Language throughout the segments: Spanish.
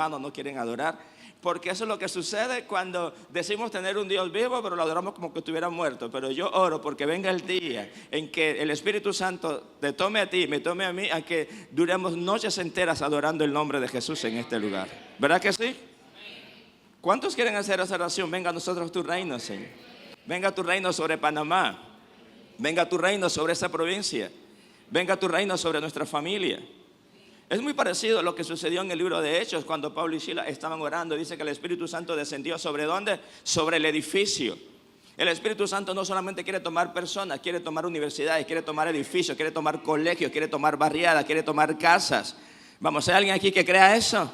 hermanos no quieren adorar. Porque eso es lo que sucede cuando decimos tener un Dios vivo, pero lo adoramos como que estuviera muerto. Pero yo oro porque venga el día en que el Espíritu Santo te tome a ti, me tome a mí, a que duremos noches enteras adorando el nombre de Jesús en este lugar. ¿Verdad que sí? ¿Cuántos quieren hacer esa oración? Venga a nosotros tu reino, Señor. Venga tu reino sobre Panamá. Venga tu reino sobre esa provincia. Venga tu reino sobre nuestra familia. Es muy parecido a lo que sucedió en el libro de Hechos cuando Pablo y Silas estaban orando. Dice que el Espíritu Santo descendió ¿sobre dónde? Sobre el edificio. El Espíritu Santo no solamente quiere tomar personas, quiere tomar universidades, quiere tomar edificios, quiere tomar colegios, quiere tomar barriadas, quiere tomar casas. Vamos, ¿hay alguien aquí que crea eso?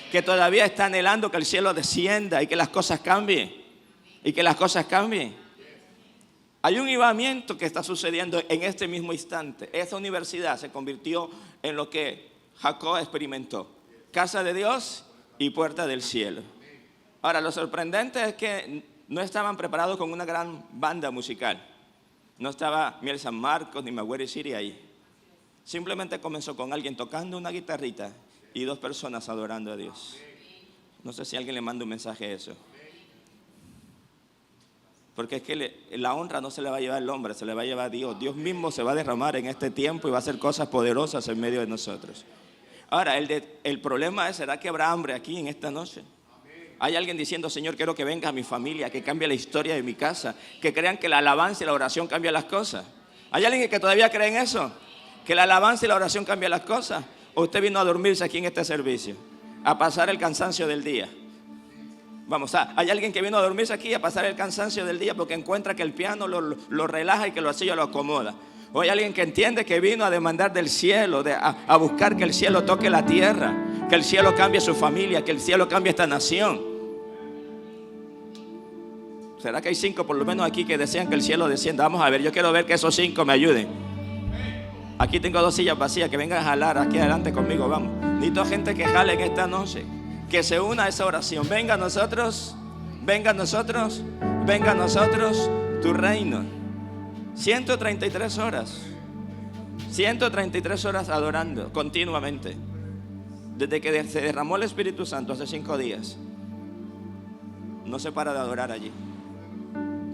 Que todavía está anhelando que el cielo descienda y que las cosas cambien. Y que las cosas cambien. Hay un avivamiento que está sucediendo en este mismo instante. Esta universidad se convirtió en lo que Jacob experimentó: casa de Dios y puerta del cielo. Ahora, lo sorprendente es que no estaban preparados con una gran banda musical. No estaba Miel San Marcos ni Maguire City ahí. Simplemente comenzó con alguien tocando una guitarrita y 2 personas adorando a Dios. No sé si alguien le manda un mensaje a eso. Porque es que la honra no se le va a llevar el hombre, se le va a llevar Dios. Dios mismo se va a derramar en este tiempo y va a hacer cosas poderosas en medio de nosotros. Ahora, el problema es, ¿será que habrá hambre aquí en esta noche? Hay alguien diciendo: Señor, quiero que venga a mi familia, que cambie la historia de mi casa, que crean que la alabanza y la oración cambian las cosas. ¿Hay alguien que todavía cree en eso? ¿Que la alabanza y la oración cambian las cosas? ¿O usted vino a dormirse aquí en este servicio? A pasar el cansancio del día. Vamos, hay alguien que vino a dormirse aquí a pasar el cansancio del día porque encuentra que el piano lo relaja y que lo así lo acomoda. O hay alguien que entiende que vino a demandar del cielo, a buscar que el cielo toque la tierra, que el cielo cambie su familia, que el cielo cambie esta nación. ¿Será que hay 5 por lo menos aquí que desean que el cielo descienda? Vamos a ver, yo quiero ver que esos 5 me ayuden. Aquí tengo 2 sillas vacías, que vengan a jalar aquí adelante conmigo, vamos. Necesito gente que jale en esta noche, que se una a esa oración. Venga a nosotros, venga a nosotros, venga a nosotros tu reino. 133 horas. 133 horas adorando continuamente. Desde que se derramó el Espíritu Santo hace 5 días. No se para de adorar allí.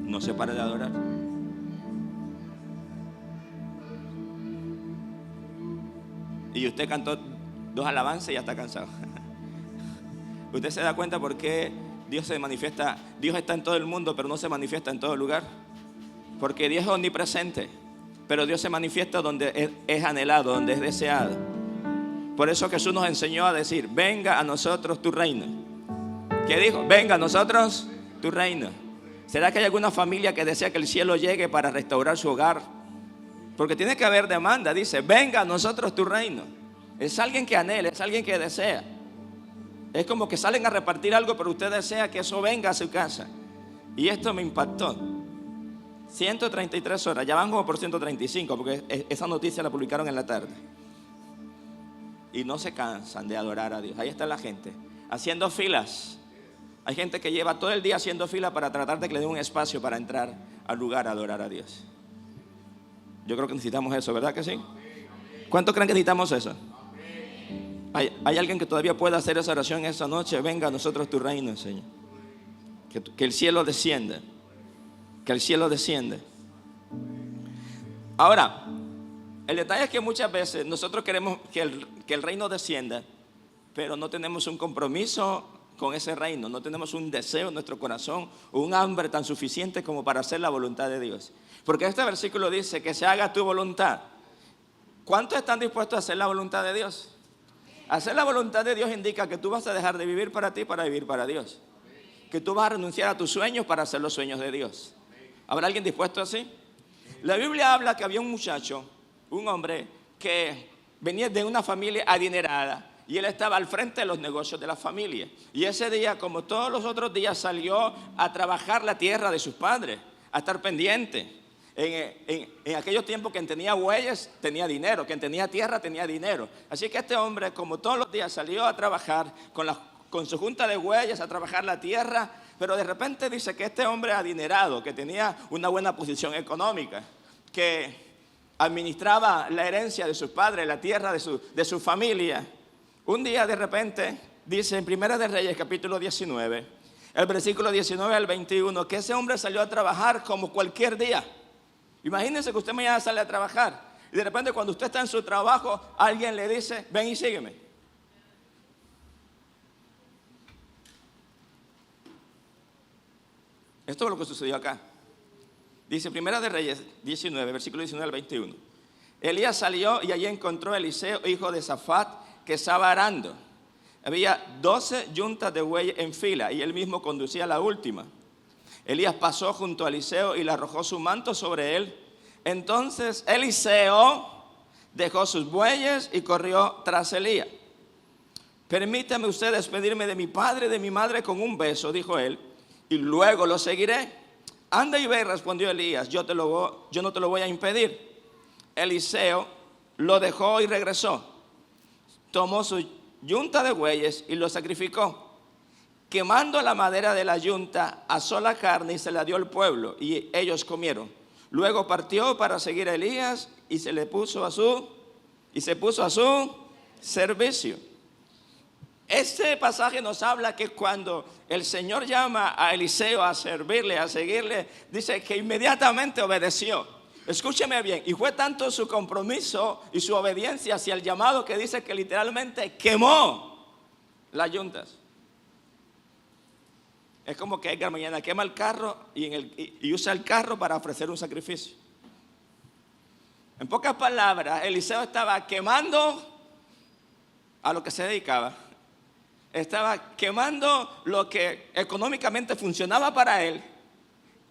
No se para de adorar. Y usted cantó 2 alabanzas y ya está cansado. Usted se da cuenta por qué Dios se manifiesta. Dios está en todo el mundo, pero no se manifiesta en todo lugar. Porque Dios es omnipresente, pero Dios se manifiesta donde es anhelado, donde es deseado. Por eso Jesús nos enseñó a decir: venga a nosotros tu reino. ¿Qué dijo? Venga a nosotros tu reino. ¿Será que hay alguna familia que desea que el cielo llegue para restaurar su hogar? Porque tiene que haber demanda. Dice: venga a nosotros tu reino. Es alguien que anhela, es alguien que desea. Es como que salen a repartir algo, pero usted desea que eso venga a su casa. Y esto me impactó. 133 horas, ya van como por 135, porque esa noticia la publicaron en la tarde. Y no se cansan de adorar a Dios. Ahí está la gente, haciendo filas. Hay gente que lleva todo el día haciendo fila para tratar de que le den un espacio para entrar al lugar a adorar a Dios. Yo creo que necesitamos eso, ¿verdad que sí? ¿Cuántos creen que necesitamos eso? ¿Hay alguien que todavía pueda hacer esa oración esa noche? Venga a nosotros tu reino, Señor. Que el cielo descienda. Que el cielo desciende. Ahora, el detalle es que muchas veces nosotros queremos que el reino descienda, pero no tenemos un compromiso con ese reino. No tenemos un deseo en nuestro corazón o un hambre tan suficiente como para hacer la voluntad de Dios. Porque este versículo dice que se haga tu voluntad. ¿Cuántos están dispuestos a hacer la voluntad de Dios? Hacer la voluntad de Dios indica que tú vas a dejar de vivir para ti para vivir para Dios. Que tú vas a renunciar a tus sueños para hacer los sueños de Dios. ¿Habrá alguien dispuesto así? La Biblia habla que había un muchacho, un hombre que venía de una familia adinerada y él estaba al frente de los negocios de la familia. Y ese día, como todos los otros días, salió a trabajar la tierra de sus padres, a estar pendiente. En aquellos tiempos, quien tenía bueyes tenía dinero, quien tenía tierra tenía dinero. Así que este hombre, como todos los días, salió a trabajar con su junta de bueyes, a trabajar la tierra. Pero de repente dice que este hombre adinerado, que tenía una buena posición económica, que administraba la herencia de sus padres, la tierra de su familia, un día de repente dice en Primera de Reyes, capítulo 19, el versículo 19 al 21, que ese hombre salió a trabajar como cualquier día. Imagínense que usted mañana sale a trabajar y de repente cuando usted está en su trabajo, alguien le dice, ven y sígueme. Esto es lo que sucedió acá. Dice Primera de Reyes 19, versículo 19 al 21. Elías salió y allí encontró a Eliseo, hijo de Safat, que estaba arando. Había 12 yuntas de bueyes en fila y él mismo conducía la última. Elías pasó junto a Eliseo y le arrojó su manto sobre él. Entonces Eliseo dejó sus bueyes y corrió tras Elías. Permítame usted despedirme de mi padre y de mi madre con un beso, dijo él, y luego lo seguiré. Anda y ve, respondió Elías, yo no te lo voy a impedir. Eliseo lo dejó y regresó. Tomó su yunta de bueyes y lo sacrificó. Quemando la madera de la yunta, asó la carne y se la dio al pueblo, y ellos comieron. Luego partió para seguir a Elías y se puso a su servicio. Este pasaje nos habla que cuando el Señor llama a Eliseo a servirle, a seguirle, dice que inmediatamente obedeció. Escúcheme bien, y fue tanto su compromiso y su obediencia hacia el llamado que dice que literalmente quemó las yuntas. Es como que Edgar mañana quema el carro y usa el carro para ofrecer un sacrificio. En pocas palabras, Eliseo estaba quemando a lo que se dedicaba. Estaba quemando lo que económicamente funcionaba para él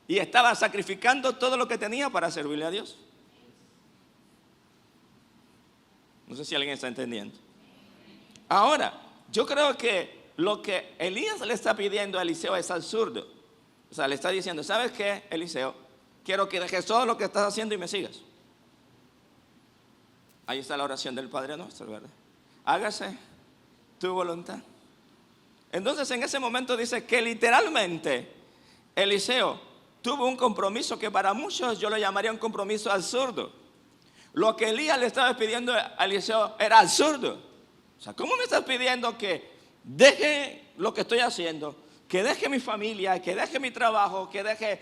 y estaba sacrificando todo lo que tenía para servirle a Dios. No sé si alguien está entendiendo. Ahora, yo creo que lo que Elías le está pidiendo a Eliseo es absurdo. O sea, le está diciendo, ¿sabes qué, Eliseo? Quiero que dejes todo lo que estás haciendo y me sigas. Ahí está la oración del Padre Nuestro, ¿verdad? Hágase tu voluntad. Entonces en ese momento dice que literalmente Eliseo tuvo un compromiso que para muchos yo lo llamaría un compromiso absurdo. Lo que Elías le estaba pidiendo a Eliseo era absurdo. O sea, ¿cómo me estás pidiendo que deje lo que estoy haciendo? Que deje mi familia, que deje mi trabajo, que deje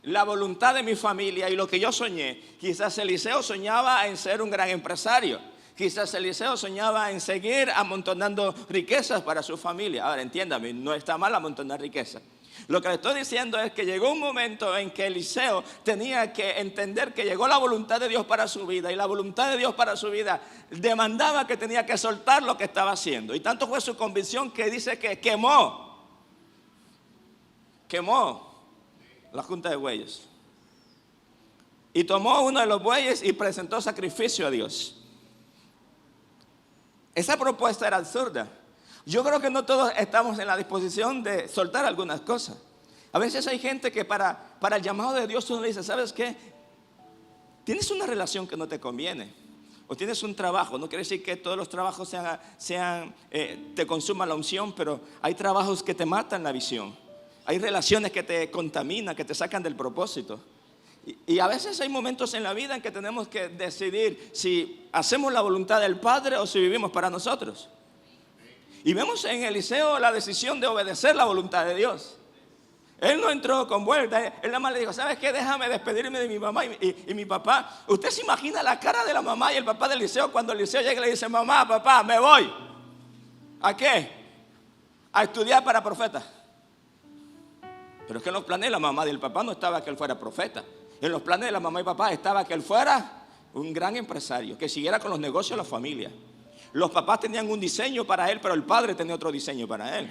la voluntad de mi familia y lo que yo soñé. Quizás Eliseo soñaba en ser un gran empresario. Quizás Eliseo soñaba en seguir amontonando riquezas para su familia. Ahora, entiéndame, no está mal amontonar riquezas. Lo que le estoy diciendo es que llegó un momento en que Eliseo tenía que entender que llegó la voluntad de Dios para su vida. Y la voluntad de Dios para su vida demandaba que tenía que soltar lo que estaba haciendo. Y tanto fue su convicción que dice que quemó la junta de bueyes. Y tomó uno de los bueyes y presentó sacrificio a Dios. Esa propuesta era absurda. Yo creo que no todos estamos en la disposición de soltar algunas cosas. A veces hay gente que para el llamado de Dios uno le dice, ¿sabes qué? Tienes una relación que no te conviene. O tienes un trabajo. No quiere decir que todos los trabajos te consuman la unción, pero hay trabajos que te matan la visión. Hay relaciones que te contaminan, que te sacan del propósito. Y a veces hay momentos en la vida en que tenemos que decidir si hacemos la voluntad del Padre o si vivimos para nosotros. Y vemos en Eliseo la decisión de obedecer la voluntad de Dios. Él no entró con vuelta. Él nada más le dijo, ¿sabes qué? Déjame despedirme de mi mamá y mi papá. ¿Usted se imagina la cara de la mamá y el papá de Eliseo cuando Eliseo llega y le dice, mamá, papá, me voy? ¿A qué? A estudiar para profeta. Pero es que en los planes de la mamá y del papá no estaba que él fuera profeta. En los planes de la mamá y papá estaba que él fuera un gran empresario, que siguiera con los negocios de la familia. Los papás tenían un diseño para él, pero el padre tenía otro diseño para él.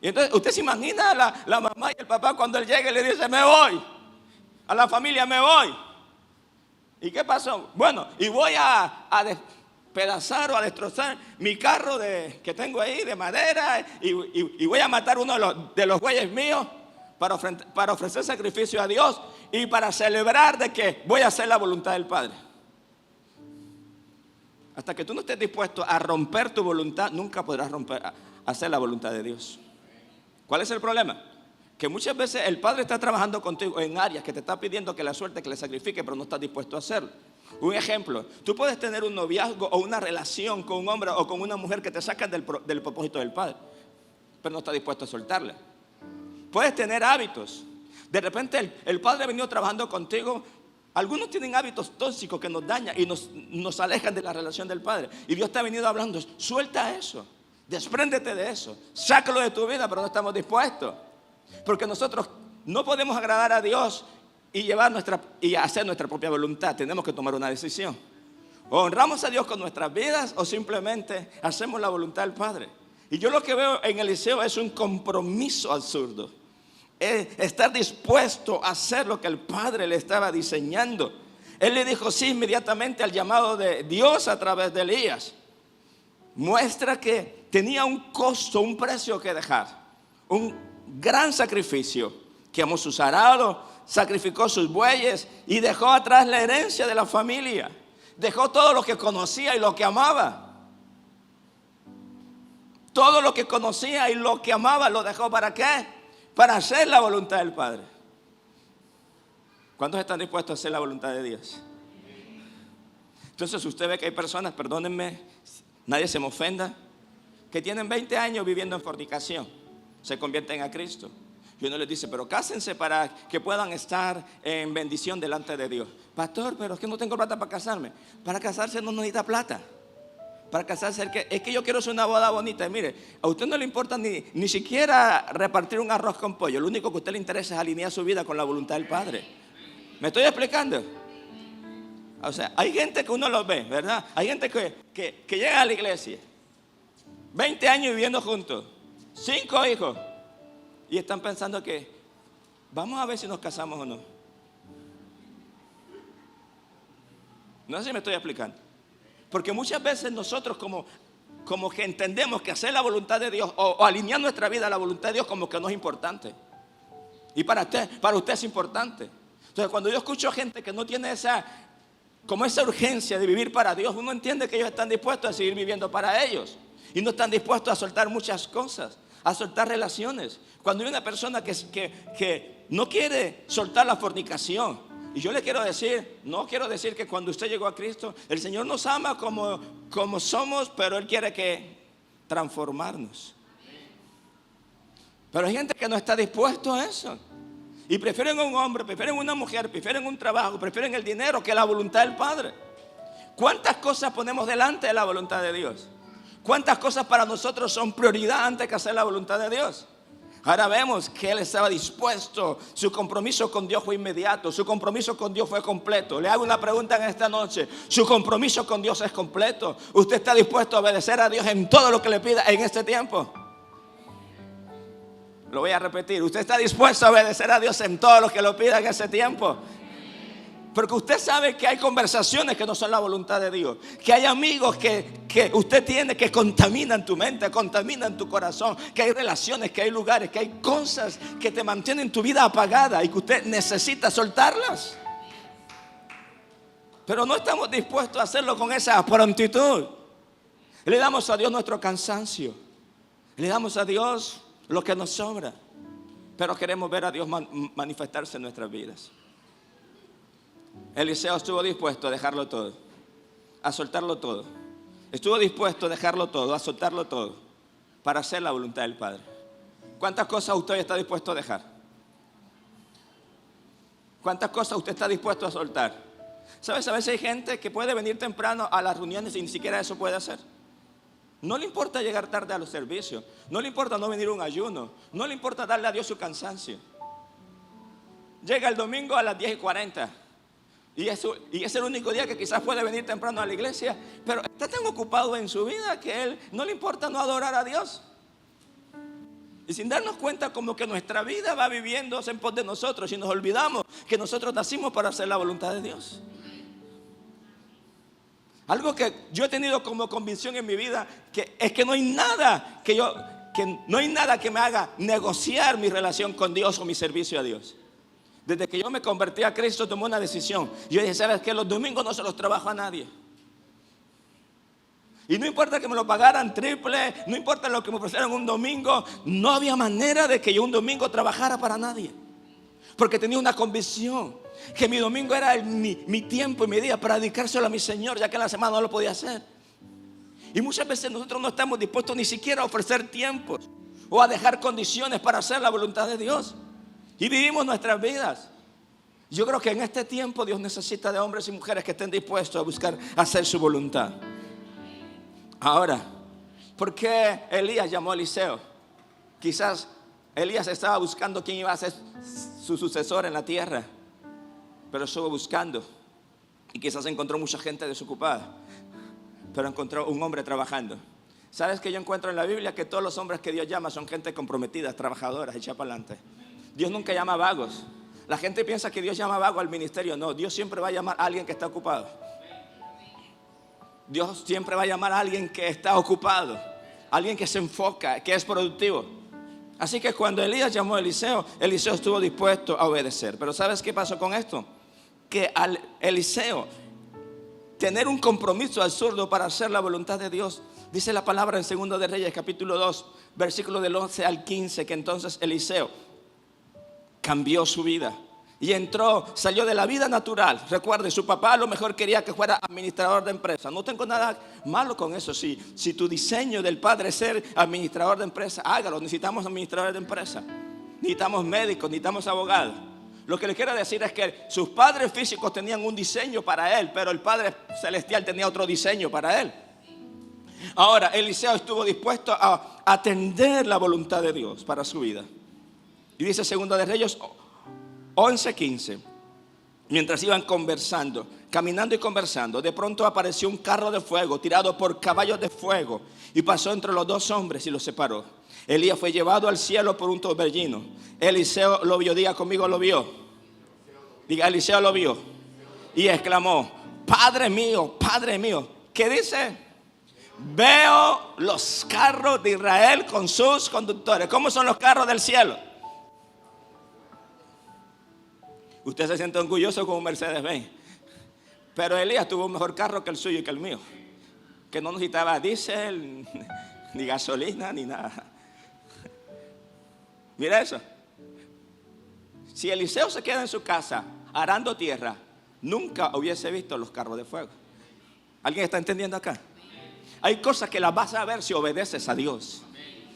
Y entonces, ¿usted se imagina la mamá y el papá cuando él llega y le dice, me voy? A la familia, me voy. ¿Y qué pasó? Bueno, y voy a despedazar o a destrozar mi carro que tengo ahí de madera y voy a matar uno de los bueyes míos para ofrecer sacrificio a Dios y para celebrar de que voy a hacer la voluntad del Padre. Hasta que tú no estés dispuesto a romper tu voluntad, nunca podrás hacer la voluntad de Dios. ¿Cuál es el problema? Que muchas veces el Padre está trabajando contigo en áreas que te está pidiendo que la suelte, que le sacrifique, pero no estás dispuesto a hacerlo. Un ejemplo, tú puedes tener un noviazgo o una relación con un hombre o con una mujer que te sacan del propósito del Padre, pero no está dispuesto a soltarle. Puedes tener hábitos. De repente el Padre ha venido trabajando contigo. Algunos tienen hábitos tóxicos que nos dañan y nos alejan de la relación del Padre. Y Dios te ha venido hablando, suelta eso, despréndete de eso, sácalo de tu vida, pero no estamos dispuestos. Porque nosotros no podemos agradar a Dios y hacer nuestra propia voluntad. Tenemos que tomar una decisión. O honramos a Dios con nuestras vidas o simplemente hacemos la voluntad del Padre. Y yo lo que veo en Eliseo es un compromiso absurdo. Estar dispuesto a hacer lo que el Padre le estaba diseñando. Él le dijo sí inmediatamente al llamado de Dios a través de Elías. Muestra que tenía un costo, un precio que dejar. Un gran sacrificio. Quemó sus arados, sacrificó sus bueyes y dejó atrás la herencia de la familia. Dejó todo lo que conocía y lo que amaba. Todo lo que conocía y lo que amaba lo dejó. ¿Para qué? Para hacer la voluntad del Padre. ¿Cuántos están dispuestos a hacer la voluntad de Dios? Entonces usted ve que hay personas, perdónenme, nadie se me ofenda, que tienen 20 años viviendo en fornicación, se convierten a Cristo. Y uno les dice, pero cásense para que puedan estar en bendición delante de Dios. Pastor, pero es que no tengo plata para casarme. Para casarse no necesita plata. Para casarse es que yo quiero hacer una boda bonita. Y mire, a usted no le importa ni siquiera repartir un arroz con pollo. Lo único que a usted le interesa es alinear su vida con la voluntad del Padre. ¿Me estoy explicando? O sea, hay gente que uno los ve, ¿verdad? Hay gente que llega a la iglesia 20 años viviendo juntos, 5 hijos, y están pensando que vamos a ver si nos casamos o no. No sé si me estoy explicando. Porque muchas veces nosotros como que entendemos que hacer la voluntad de Dios o alinear nuestra vida a la voluntad de Dios como que no es importante. Y para usted es importante. Entonces cuando yo escucho gente que no tiene esa urgencia de vivir para Dios, uno entiende que ellos están dispuestos a seguir viviendo para ellos. Y no están dispuestos a soltar muchas cosas, a soltar relaciones. Cuando hay una persona que no quiere soltar la fornicación. Y yo le quiero decir, no quiero decir que cuando usted llegó a Cristo, el Señor nos ama como somos, pero Él quiere transformarnos. Pero hay gente que no está dispuesto a eso. Y prefieren un hombre, prefieren una mujer, prefieren un trabajo, prefieren el dinero que la voluntad del Padre. ¿Cuántas cosas ponemos delante de la voluntad de Dios? ¿Cuántas cosas para nosotros son prioridad antes que hacer la voluntad de Dios? Ahora vemos que él estaba dispuesto. Su compromiso con Dios fue inmediato. Su compromiso con Dios fue completo. Le hago una pregunta en esta noche. ¿Su compromiso con Dios es completo? ¿Usted está dispuesto a obedecer a Dios en todo lo que le pida en este tiempo? Lo voy a repetir. ¿Usted está dispuesto a obedecer a Dios en todo lo que le pida en ese tiempo? Porque usted sabe que hay conversaciones que no son la voluntad de Dios. Que hay amigos que usted tiene que contaminan tu mente, contaminan tu corazón. Que hay relaciones, que hay lugares, que hay cosas que te mantienen tu vida apagada y que usted necesita soltarlas. Pero no estamos dispuestos a hacerlo con esa prontitud. Le damos a Dios nuestro cansancio. Le damos a Dios lo que nos sobra. Pero queremos ver a Dios manifestarse en nuestras vidas. Eliseo estuvo dispuesto a dejarlo todo, a soltarlo todo. Estuvo dispuesto a dejarlo todo, a soltarlo todo, para hacer la voluntad del Padre. ¿Cuántas cosas usted está dispuesto a dejar? ¿Cuántas cosas usted está dispuesto a soltar? ¿Sabes? A veces hay gente que puede venir temprano a las reuniones y ni siquiera eso puede hacer. No le importa llegar tarde a los servicios, no le importa no venir a un ayuno, no le importa darle a Dios su cansancio. Llega el domingo a las 10:40. Y es el único día que quizás puede venir temprano a la iglesia, pero está tan ocupado en su vida que él no le importa no adorar a Dios. Y sin darnos cuenta como que nuestra vida va viviéndose en pos de nosotros y nos olvidamos que nosotros nacimos para hacer la voluntad de Dios. Algo que yo he tenido como convicción en mi vida es que no hay nada que me haga negociar mi relación con Dios o mi servicio a Dios. Desde que yo me convertí a Cristo tomé una decisión. Yo dije, ¿sabes qué? Los domingos no se los trabajo a nadie. Y no importa que me lo pagaran triple, no importa lo que me ofrecieran un domingo, no había manera de que yo un domingo trabajara para nadie. porque tenía una convicción que mi domingo era mi tiempo y mi día para dedicárselo a mi Señor, ya que en la semana no lo podía hacer. Y muchas veces nosotros no estamos dispuestos ni siquiera a ofrecer tiempos o a dejar condiciones para hacer la voluntad de Dios. Y vivimos nuestras vidas. Yo creo que en este tiempo Dios necesita de hombres y mujeres que estén dispuestos a buscar hacer su voluntad. Ahora, ¿por qué Elías llamó a Eliseo? Quizás Elías estaba buscando quién iba a ser su sucesor en la tierra, pero estuvo buscando y quizás encontró mucha gente desocupada, pero encontró un hombre trabajando. ¿Sabes qué yo encuentro en la Biblia? Que todos los hombres que Dios llama son gente comprometida, trabajadoras, echadas para adelante. Dios nunca llama a vagos. La gente piensa que Dios llama vago al ministerio. No, Dios siempre va a llamar a alguien que está ocupado. Dios siempre va a llamar a alguien que está ocupado, alguien que se enfoca, que es productivo. Así que cuando Elías llamó a Eliseo, Eliseo estuvo dispuesto a obedecer. Pero ¿sabes qué pasó con esto? Que al Eliseo tener un compromiso absurdo para hacer la voluntad de Dios, dice la palabra en 2 de Reyes capítulo 2, versículo del 11 al 15, que entonces Eliseo cambió su vida y salió de la vida natural. Recuerde, su papá a lo mejor quería que fuera administrador de empresa. No tengo nada malo con eso. Si tu diseño del padre es ser administrador de empresa, hágalo. Necesitamos administradores de empresa, necesitamos médicos, necesitamos abogados. Lo que le quiero decir es que sus padres físicos tenían un diseño para él, pero el Padre Celestial tenía otro diseño para él. Ahora, Eliseo estuvo dispuesto a atender la voluntad de Dios para su vida. Y dice 2 de Reyes 11:15. Mientras iban conversando, caminando y conversando, de pronto apareció un carro de fuego tirado por caballos de fuego y pasó entre los dos hombres y los separó. Elías fue llevado al cielo por un torbellino. Eliseo lo vio, diga conmigo, lo vio. Diga, Eliseo lo vio. Y exclamó, Padre mío, Padre mío. ¿Qué dice? Veo los carros de Israel con sus conductores. ¿Cómo son los carros del cielo? Usted se siente orgulloso con un Mercedes-Benz, pero Elías tuvo un mejor carro que el suyo y que el mío, que no necesitaba diésel, ni gasolina, ni nada. Mira eso. Si Eliseo se queda en su casa arando tierra, nunca hubiese visto los carros de fuego. ¿Alguien está entendiendo acá? Hay cosas que las vas a ver si obedeces a Dios,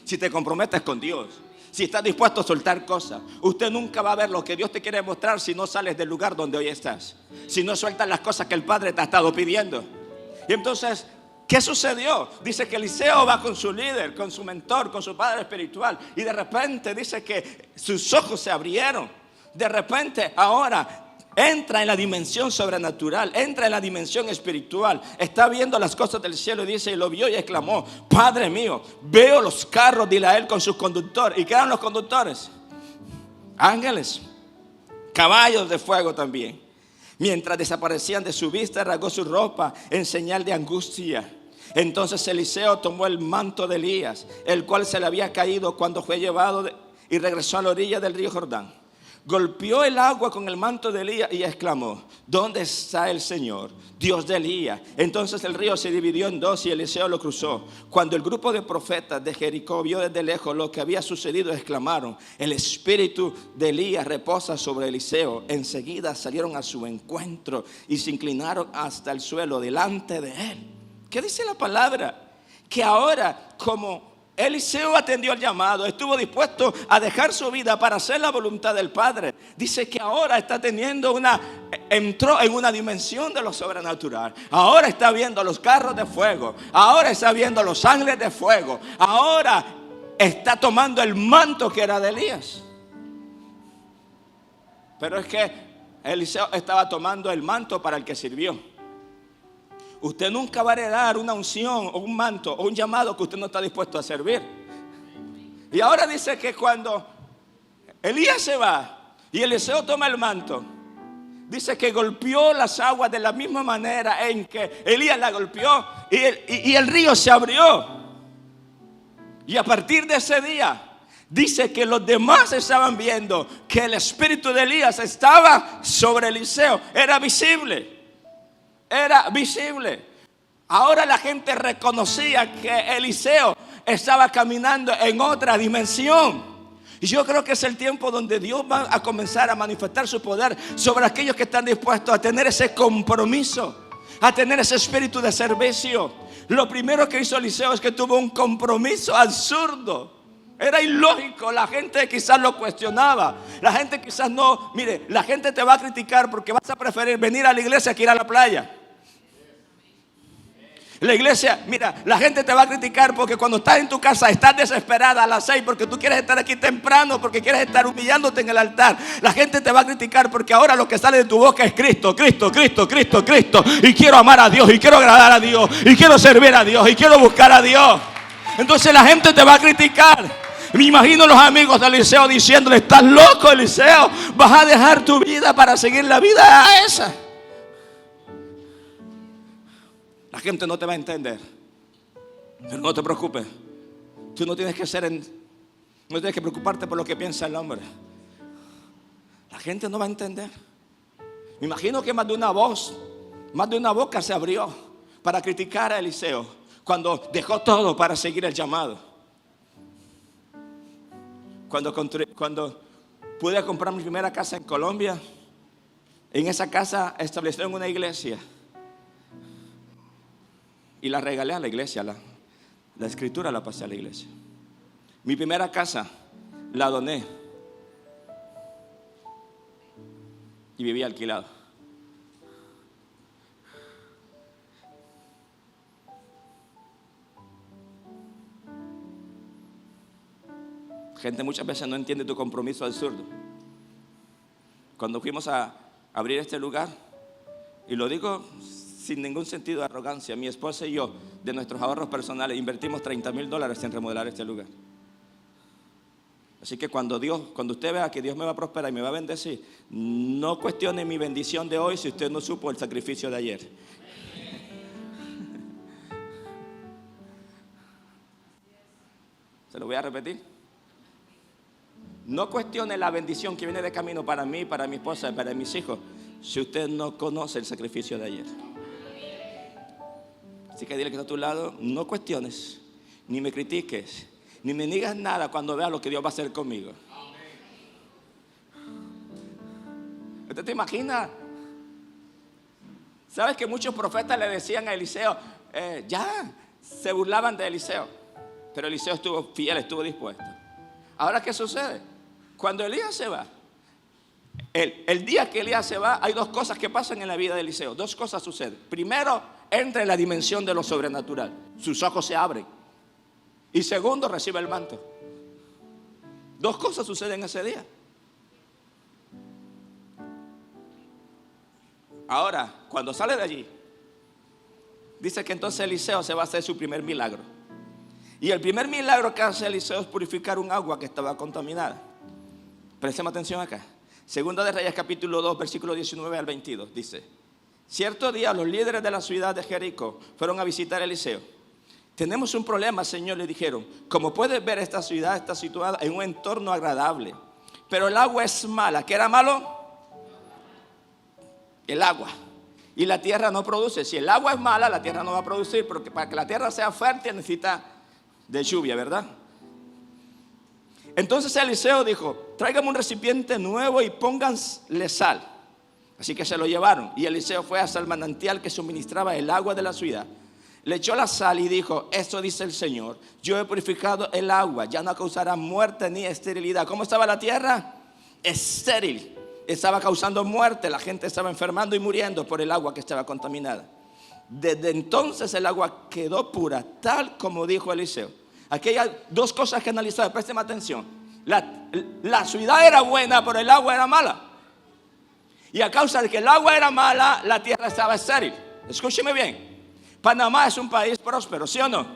si te comprometes con Dios, si estás dispuesto a soltar cosas. Usted nunca va a ver lo que Dios te quiere mostrar si no sales del lugar donde hoy estás, si no sueltas las cosas que el Padre te ha estado pidiendo. Y entonces, ¿qué sucedió? Dice que Eliseo va con su líder, con su mentor, con su padre espiritual, y de repente dice que sus ojos se abrieron. De repente ahora entra en la dimensión sobrenatural, entra en la dimensión espiritual, está viendo las cosas del cielo y dice, y lo vio y exclamó, Padre mío, veo los carros de Israel con sus conductores. ¿Y qué eran los conductores? Ángeles, caballos de fuego también. Mientras desaparecían de su vista, rasgó su ropa en señal de angustia. Entonces Eliseo tomó el manto de Elías, el cual se le había caído cuando fue llevado y regresó a la orilla del río Jordán. Golpeó el agua con el manto de Elías y exclamó, ¿dónde está el Señor, Dios de Elías? Entonces el río se dividió en dos y Eliseo lo cruzó. Cuando el grupo de profetas de Jericó vio desde lejos lo que había sucedido, exclamaron, el espíritu de Elías reposa sobre Eliseo. Enseguida salieron a su encuentro y se inclinaron hasta el suelo delante de él. ¿Qué dice la palabra? Que ahora, como Eliseo atendió el llamado, estuvo dispuesto a dejar su vida para hacer la voluntad del Padre. Dice que ahora está entró en una dimensión de lo sobrenatural. Ahora está viendo los carros de fuego. Ahora está viendo los ángeles de fuego. Ahora está tomando el manto que era de Elías. Pero es que Eliseo estaba tomando el manto para el que sirvió. Usted nunca va a heredar una unción o un manto o un llamado que usted no está dispuesto a servir. Y ahora dice que cuando Elías se va y Eliseo toma el manto, dice que golpeó las aguas de la misma manera en que Elías la golpeó y el río se abrió. Y a partir de ese día, dice que los demás estaban viendo que el espíritu de Elías estaba sobre Eliseo. Era visible. Era visible. Ahora la gente reconocía que Eliseo estaba caminando en otra dimensión. Y yo creo que es el tiempo donde Dios va a comenzar a manifestar su poder sobre aquellos que están dispuestos a tener ese compromiso, a tener ese espíritu de servicio. Lo primero que hizo Eliseo es que tuvo un compromiso absurdo. Era ilógico, la gente quizás lo cuestionaba. La gente quizás no, mire, la gente te va a criticar porque vas a preferir venir a la iglesia que ir a la playa. La iglesia, mira, la gente te va a criticar porque cuando estás en tu casa estás desesperada a las 6 porque tú quieres estar aquí temprano, porque quieres estar humillándote en el altar. La gente te va a criticar porque ahora lo que sale de tu boca es Cristo, Cristo, Cristo, Cristo, Cristo. Y quiero amar a Dios, y quiero agradar a Dios, y quiero servir a Dios, y quiero buscar a Dios. Entonces la gente te va a criticar. Me imagino los amigos de Eliseo diciéndole: estás loco, Eliseo, vas a dejar tu vida para seguir la vida a esa. La gente no te va a entender, pero no te preocupes. Tú no tienes que no tienes que preocuparte por lo que piensa el hombre. La gente no va a entender. Me imagino que más de una boca se abrió para criticar a Eliseo cuando dejó todo para seguir el llamado. Cuando pude comprar mi primera casa en Colombia, en esa casa establecieron una iglesia. Y la regalé a la iglesia, la escritura la pasé a la iglesia. Mi primera casa la doné y vivía alquilado. Gente muchas veces no entiende tu compromiso absurdo. Cuando fuimos a abrir este lugar, y lo digo sin ningún sentido de arrogancia, mi esposa y yo, de nuestros ahorros personales, invertimos $30,000 en remodelar este lugar. Así que cuando usted vea que Dios me va a prosperar y me va a bendecir, no cuestione mi bendición de hoy si usted no supo el sacrificio de ayer. Se lo voy a repetir. No cuestione la bendición que viene de camino para mí, para mi esposa y para mis hijos, si usted no conoce el sacrificio de ayer. Así que dile que está a tu lado: no cuestiones, ni me critiques, ni me digas nada cuando veas lo que Dios va a hacer conmigo. ¿Usted te imagina? ¿Sabes que muchos profetas le decían a Eliseo, se burlaban de Eliseo? Pero Eliseo estuvo fiel, estuvo dispuesto. Ahora, ¿qué sucede? Cuando Elías se va, el día que Elías se va, hay dos cosas que pasan en la vida de Eliseo. Dos cosas suceden. Primero, entra en la dimensión de lo sobrenatural. Sus ojos se abren. Y segundo, recibe el manto. Dos cosas suceden ese día. Ahora, cuando sale de allí, dice que entonces Eliseo se va a hacer su primer milagro. Y el primer milagro que hace Eliseo es purificar un agua que estaba contaminada. Presten atención acá. Segunda de Reyes capítulo 2, versículo 19 al 22. Dice: cierto día los líderes de la ciudad de Jericó fueron a visitar a Eliseo. Tenemos un problema, Señor, le dijeron. Como puedes ver, esta ciudad está situada en un entorno agradable, pero el agua es mala. ¿Qué era malo? El agua. Y la tierra no produce. Si el agua es mala, la tierra no va a producir, porque para que la tierra sea fértil necesita de lluvia, ¿verdad? Entonces Eliseo dijo: tráigame un recipiente nuevo y pónganle sal. Así que se lo llevaron. Y Eliseo fue hasta el manantial que suministraba el agua de la ciudad. Le echó la sal y dijo: esto dice el Señor, yo he purificado el agua, ya no causará muerte ni esterilidad. ¿Cómo estaba la tierra? Estéril. Estaba causando muerte. La gente estaba enfermando y muriendo por el agua que estaba contaminada. Desde entonces el agua quedó pura, tal como dijo Eliseo. Aquí hay dos cosas que analizar, presten atención. La ciudad era buena, pero el agua era mala. Y a causa de que el agua era mala, la tierra estaba estéril. Escúcheme bien. Panamá es un país próspero, ¿sí o no?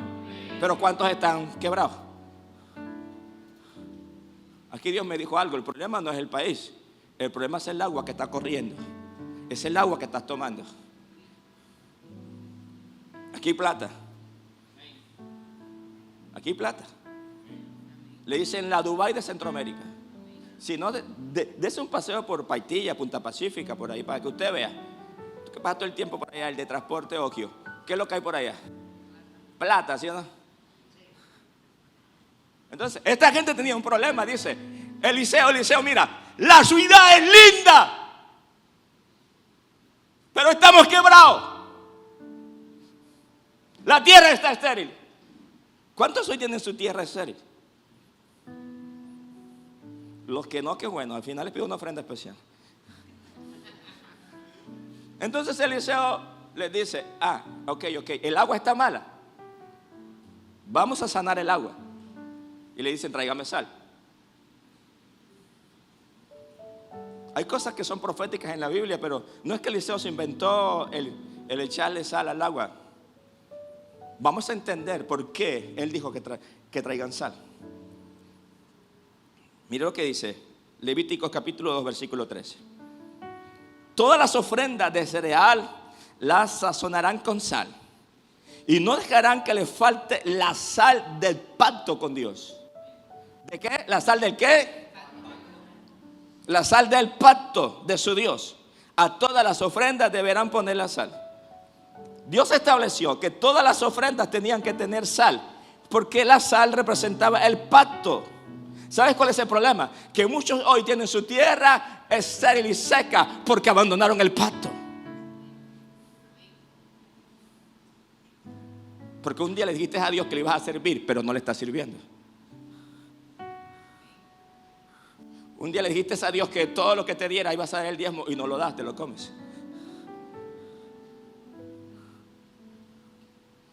Pero ¿cuántos están quebrados? Aquí Dios me dijo algo: el problema no es el país, el problema es el agua que está corriendo. Es el agua que estás tomando. Aquí hay plata. Aquí hay plata. Le dicen la Dubái de Centroamérica. Si no, dese un paseo por Paitilla, Punta Pacífica, por ahí, para que usted vea. Que pasa todo el tiempo por allá, el de transporte Okio. ¿Qué es lo que hay por allá? Plata, ¿sí o no? Entonces, esta gente tenía un problema, dice. Eliseo, mira, la ciudad es linda, pero estamos quebrados. La tierra está estéril. ¿Cuántos hoy tienen su tierra estéril? Los que no, qué bueno, al final les pido una ofrenda especial. Entonces Eliseo les dice, ok, el agua está mala, vamos a sanar el agua. Y le dicen, tráigame sal. Hay cosas que son proféticas en la Biblia, pero no es que Eliseo se inventó el echarle sal al agua. Vamos a entender por qué él dijo que traigan sal. Mire lo que dice Levíticos capítulo 2 versículo 13. Todas las ofrendas de cereal las sazonarán con sal, y no dejarán que les falte la sal del pacto con Dios. ¿De qué? ¿La sal del qué? La sal del pacto de su Dios. A todas las ofrendas deberán poner la sal. Dios estableció que todas las ofrendas tenían que tener sal, porque la sal representaba el pacto. ¿Sabes cuál es el problema? Que muchos hoy tienen su tierra estéril y seca porque abandonaron el pacto. Porque un día le dijiste a Dios que le ibas a servir, pero no le estás sirviendo. Un día le dijiste a Dios que todo lo que te diera ibas a dar el diezmo y no lo das, te lo comes.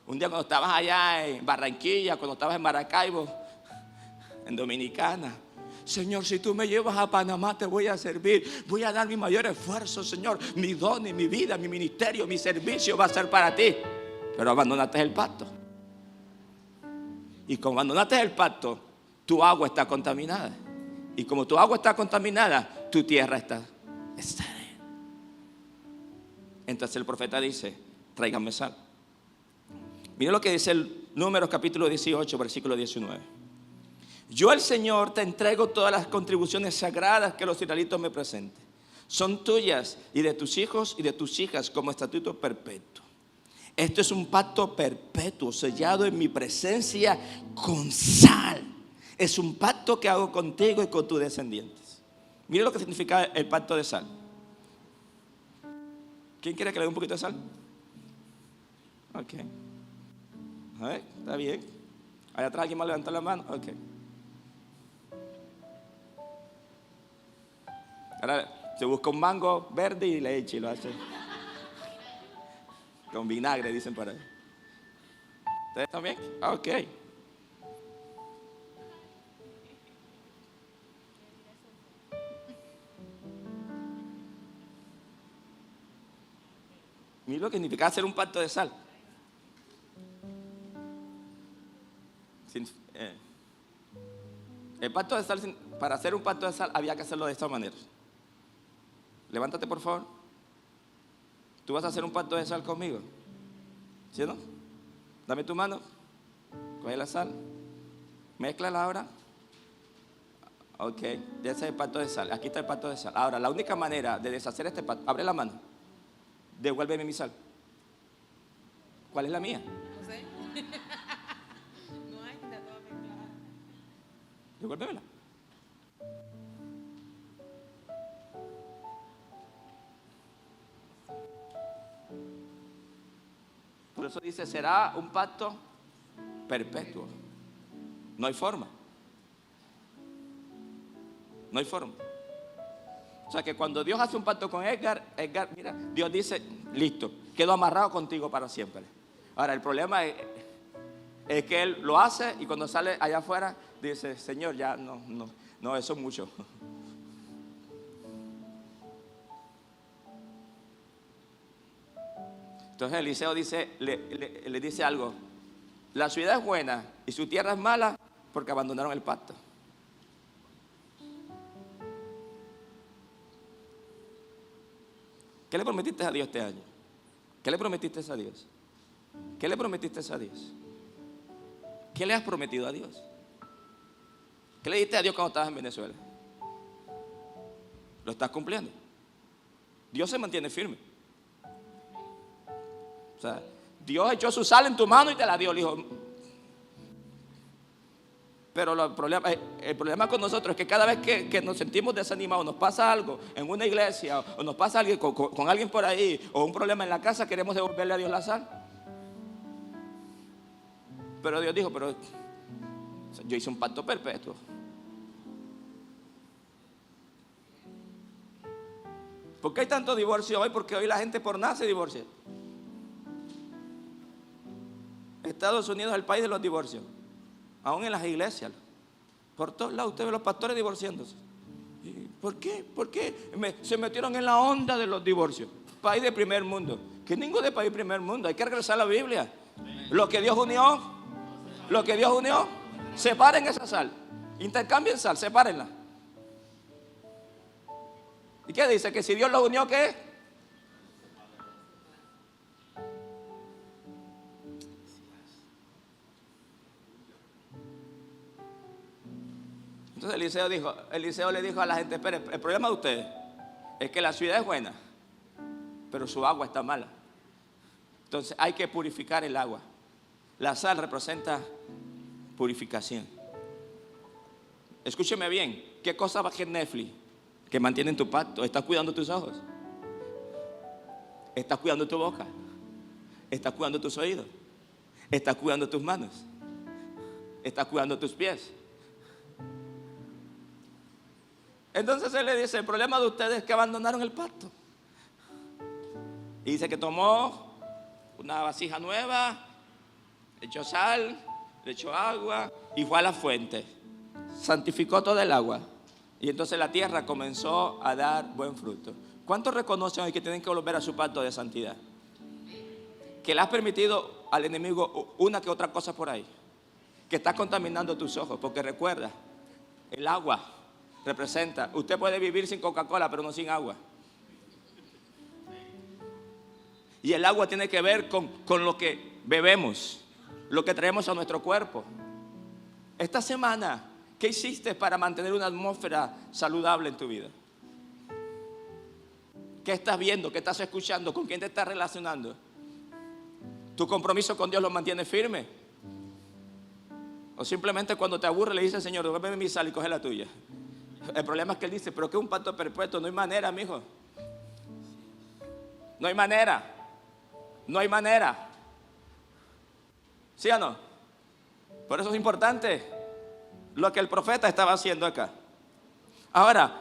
Un día cuando estabas allá en Barranquilla, cuando estabas en Maracaibo, en Dominicana, Señor, si tú me llevas a Panamá te voy a servir, voy a dar mi mayor esfuerzo, Señor, mi don y mi vida, mi ministerio, mi servicio va a ser para ti. Pero abandonaste el pacto. Y como abandonaste el pacto, tu agua está contaminada. Y como tu agua está contaminada, tu tierra está estéril. Entonces el profeta dice, tráiganme sal. Mira lo que dice el Números capítulo 18 versículo 19. Yo el Señor te entrego todas las contribuciones sagradas que los israelitas me presenten. Son tuyas y de tus hijos y de tus hijas como estatuto perpetuo. Esto es un pacto perpetuo sellado en mi presencia con sal. Es un pacto que hago contigo y con tus descendientes. Mire lo que significa el pacto de sal. ¿Quién quiere que le dé un poquito de sal? Ok. A ver, está bien. Allá atrás alguien más levantó la mano. Ok. Ahora se busca un mango verde y le echa y lo hace con vinagre, dicen por ahí. ¿Ustedes también? Ok. Mira lo que significa hacer un pacto de sal. El pacto de sal, para hacer un pacto de sal había que hacerlo de esta manera. Levántate por favor. ¿Tú vas a hacer un pacto de sal conmigo? ¿Sí o no? Dame tu mano. Coge la sal. Mézclala ahora. Ok, ya ese es el pacto de sal. Aquí está el pacto de sal. Ahora, la única manera de deshacer este pacto, abre la mano. Devuélveme mi sal. ¿Cuál es la mía? No sé. No hay, está toda mezclada. Devuélvemela. Por eso dice, será un pacto perpetuo. No hay forma. No hay forma. O sea que cuando Dios hace un pacto con Edgar, mira, Dios dice, listo, quedo amarrado contigo para siempre. Ahora el problema es que Él lo hace y cuando sale allá afuera dice, Señor, ya no, eso es mucho. Entonces Eliseo dice, le dice algo, la ciudad es buena y su tierra es mala porque abandonaron el pacto. ¿Qué le prometiste a Dios este año? ¿Qué le prometiste a Dios? ¿Qué le prometiste a Dios? ¿Qué le has prometido a Dios? ¿Qué le diste a Dios cuando estabas en Venezuela? ¿Lo estás cumpliendo? Dios se mantiene firme. O sea, Dios echó su sal en tu mano y te la dio. Le dijo, Pero el problema con nosotros es que cada vez que nos sentimos desanimados, nos pasa algo en una iglesia o nos pasa algo con alguien por ahí o un problema en la casa, queremos devolverle a Dios la sal. Pero Dios dijo, pero yo hice un pacto perpetuo. ¿Por qué hay tanto divorcio hoy? Porque hoy la gente por nada se divorcia. Estados Unidos es el país de los divorcios. Aún en las iglesias, por todos lados usted ve los pastores divorciándose. ¿Por qué? ¿Por qué se metieron en la onda de los divorcios? País de primer mundo. Que ningún de país de primer mundo. Hay que regresar a la Biblia. Lo que Dios unió, separen esa sal. Intercambien sal, sepárenla. ¿Y qué dice? Que si Dios lo unió, ¿qué? Entonces Eliseo le dijo a la gente, espere, el problema de ustedes es que la ciudad es buena, pero su agua está mala. Entonces hay que purificar el agua. La sal representa purificación. Escúcheme bien, ¿qué cosa va a hacer Netflix que mantiene tu pacto? ¿Estás cuidando tus ojos? ¿Estás cuidando tu boca? ¿Estás cuidando tus oídos? ¿Estás cuidando tus manos? ¿Estás cuidando tus pies? Entonces él le dice, el problema de ustedes es que abandonaron el pacto. Y dice que tomó una vasija nueva, le echó sal, le echó agua y fue a la fuente. Santificó todo el agua. Y entonces la tierra comenzó a dar buen fruto. ¿Cuántos reconocen hoy que tienen que volver a su pacto de santidad? Que le has permitido al enemigo una que otra cosa por ahí, que está contaminando tus ojos. Porque recuerda, el agua representa, usted puede vivir sin Coca-Cola, pero no sin agua. Y el agua tiene que ver con lo que bebemos, lo que traemos a nuestro cuerpo. Esta semana, ¿qué hiciste para mantener una atmósfera saludable en tu vida? ¿Qué estás viendo? ¿Qué estás escuchando? ¿Con quién te estás relacionando? ¿Tu compromiso con Dios lo mantiene firme? ¿O simplemente cuando te aburre le dices, Señor, devuélveme mi sal y coge la tuya? El problema es que él dice, pero que es un pacto perpetuo. No hay manera, mijo. No hay manera. No hay manera. ¿Sí o no? Por eso es importante lo que el profeta estaba haciendo acá. Ahora,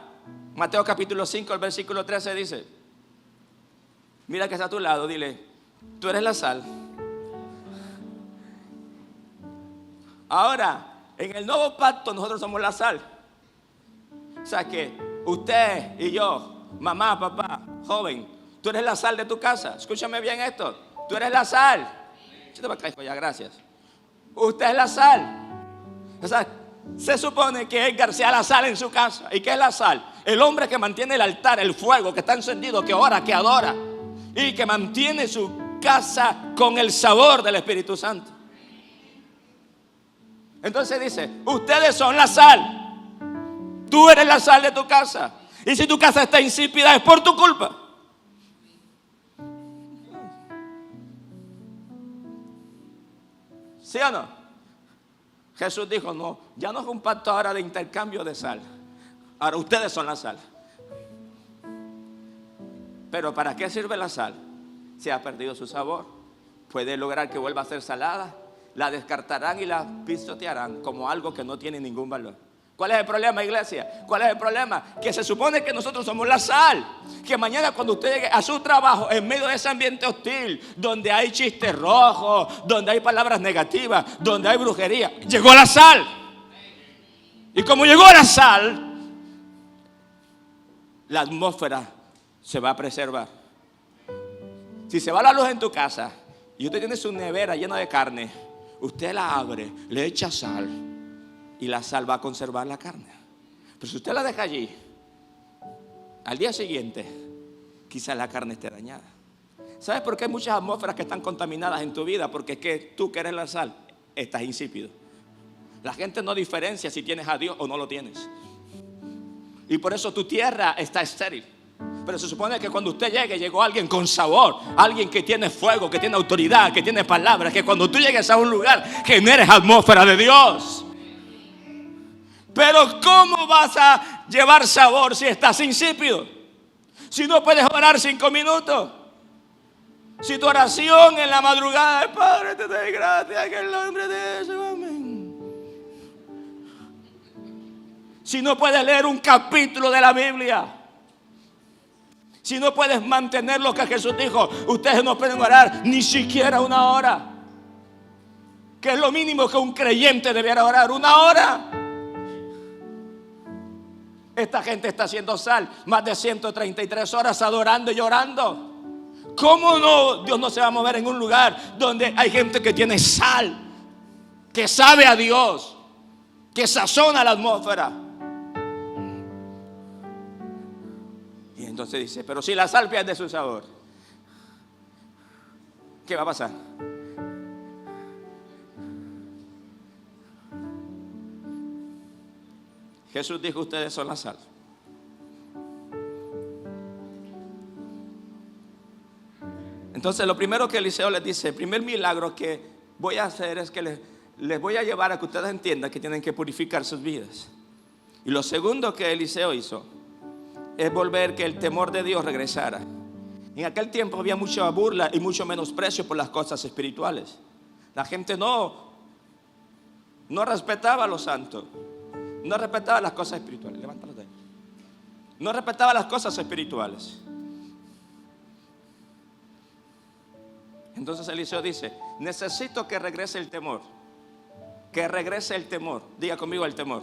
Mateo capítulo 5, el versículo 13 dice, mira que está a tu lado, dile, tú eres la sal. Ahora, en el nuevo pacto nosotros somos la sal. O sea que usted y yo, mamá, papá, joven, tú eres la sal de tu casa. Escúchame bien esto. Tú eres la sal. Ya, gracias. Usted es la sal. O sea, se supone que Edgar sea la sal en su casa. ¿Y qué es la sal? El hombre que mantiene el altar, el fuego que está encendido, que ora, que adora y que mantiene su casa con el sabor del Espíritu Santo. Entonces dice, ustedes son la sal. Tú eres la sal de tu casa. Y si tu casa está insípida es por tu culpa. ¿Sí o no? Jesús dijo, no, ya no es un pacto ahora de intercambio de sal. Ahora ustedes son la sal. Pero ¿para qué sirve la sal? Si ha perdido su sabor. Puede lograr que vuelva a ser salada. La descartarán y la pisotearán como algo que no tiene ningún valor. ¿Cuál es el problema, iglesia? ¿Cuál es el problema? Que se supone que nosotros somos la sal. Que mañana cuando usted llegue a su trabajo, en medio de ese ambiente hostil, donde hay chistes rojos, donde hay palabras negativas, donde hay brujería, llegó la sal. Y como llegó la sal, la atmósfera se va a preservar. Si se va la luz en tu casa y usted tiene su nevera llena de carne, usted la abre, le echa sal y la sal va a conservar la carne. Pero si usted la deja allí, al día siguiente quizás la carne esté dañada. ¿Sabes por qué hay muchas atmósferas que están contaminadas en tu vida? Porque es que tú que eres la sal estás insípido. La gente no diferencia si tienes a Dios o no lo tienes. Y por eso tu tierra está estéril. Pero se supone que cuando usted llegue, llegó alguien con sabor, alguien que tiene fuego, que tiene autoridad, que tiene palabras, que cuando tú llegues a un lugar generes atmósfera de Dios. Pero ¿cómo vas a llevar sabor si estás insípido? Si no puedes orar 5 minutos. Si tu oración en la madrugada es: Padre, te doy gracias en el nombre de Jesús, amén. Si no puedes leer un capítulo de la Biblia. Si no puedes mantener lo que Jesús dijo: ustedes no pueden orar ni siquiera 1 hora. Que es lo mínimo que un creyente debiera orar, 1 hora. Esta gente está haciendo sal, más de 133 horas adorando y llorando. ¿Cómo no? Dios no se va a mover en un lugar donde hay gente que tiene sal, que sabe a Dios, que sazona la atmósfera. Y entonces dice: pero si la sal pierde su sabor, ¿qué va a pasar? Jesús dijo: ustedes son la sal. Entonces lo primero que Eliseo les dice, el primer milagro que voy a hacer es que les voy a llevar a que ustedes entiendan que tienen que purificar sus vidas. Y lo segundo que Eliseo hizo es volver que el temor de Dios regresara. En aquel tiempo había mucha burla y mucho menosprecio por las cosas espirituales. La gente no respetaba a los santos. No respetaba las cosas espirituales. Levántalo de ahí. No respetaba las cosas espirituales. Entonces Eliseo dice: necesito que regrese el temor. Que regrese el temor. Diga conmigo: el temor.